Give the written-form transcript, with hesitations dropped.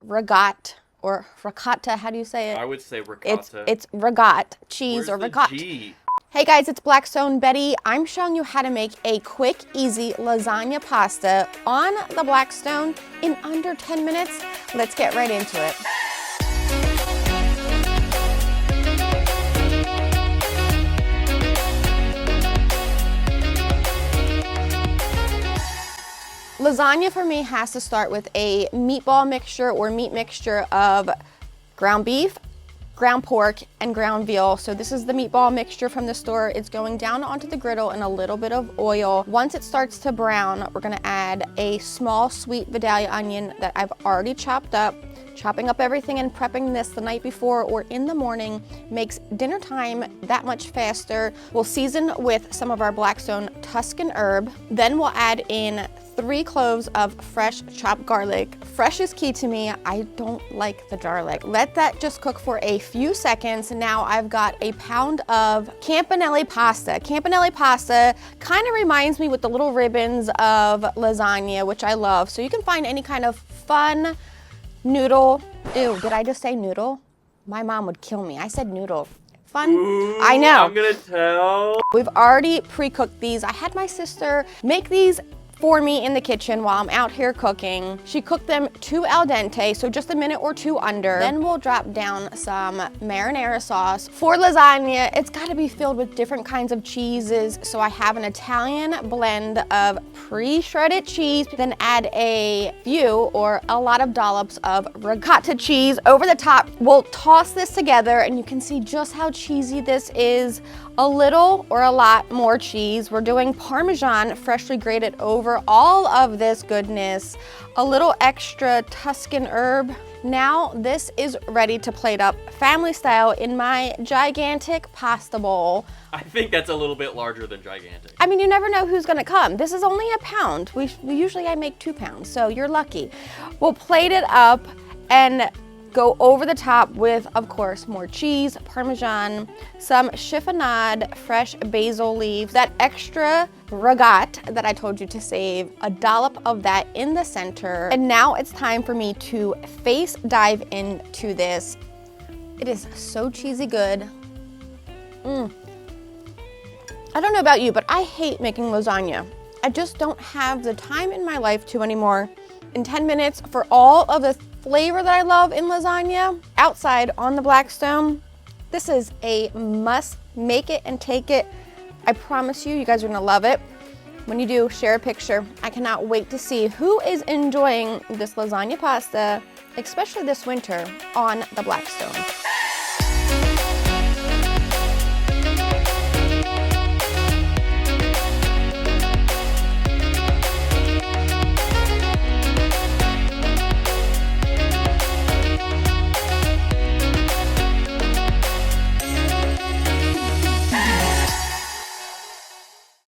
ricotta or ricotta. How do you say it? I would say ricotta. It's ricotta cheese. Where's or the ricotta. G? Hey guys, it's Blackstone Betty. I'm showing you how to make a quick, easy lasagna pasta on the Blackstone in under 10 minutes. Let's get right into it. Lasagna for me has to start with a meatball mixture or meat mixture of ground beef, ground pork, and ground veal. So this is the meatball mixture from the store. It's going down onto the griddle in a little bit of oil. Once it starts to brown, we're gonna add a small sweet Vidalia onion that I've already chopped up. Chopping up everything and prepping this the night before or in the morning makes dinner time that much faster. We'll season with some of our Blackstone Tuscan Herb. Then we'll add in 3 cloves of fresh chopped garlic. Fresh is key to me. I don't like the garlic. Let that just cook for a few seconds. Now I've got a pound of campanelli pasta. Campanelli pasta kind of reminds me with the little ribbons of lasagna, which I love. So you can find any kind of fun noodle. Ew, did I just say noodle? My mom would kill me. I said noodle. Fun. Ooh, I know. I'm gonna tell. We've already pre-cooked these. I had my sister make these for me in the kitchen while I'm out here cooking. She cooked them to al dente, so just a minute or two under. Then we'll drop down some marinara sauce. For lasagna, it's gotta be filled with different kinds of cheeses, so I have an Italian blend of pre-shredded cheese, then add a few or a lot of dollops of ricotta cheese over the top. We'll toss this together and you can see just how cheesy this is. A little or a lot more cheese. We're doing Parmesan freshly grated over all of this goodness. A little extra Tuscan Herb. Now this is ready to plate up family style in my gigantic pasta bowl. I think that's a little bit larger than gigantic. I mean, you never know who's gonna come. This is only a pound. Usually I make 2 pounds, so you're lucky. We'll plate it up and go over the top with, of course, more cheese, Parmesan, some chiffonade, fresh basil leaves, that extra ricotta that I told you to save, a dollop of that in the center. And now it's time for me to face dive into this. It is so cheesy good. I don't know about you, but I hate making lasagna. I just don't have the time in my life to anymore. In 10 minutes for all of the flavor that I love in lasagna outside on the Blackstone. This is a must. Make it and take it. I promise you, you guys are gonna love it. When you do, share a picture. I cannot wait to see who is enjoying this lasagna pasta, especially this winter on the Blackstone.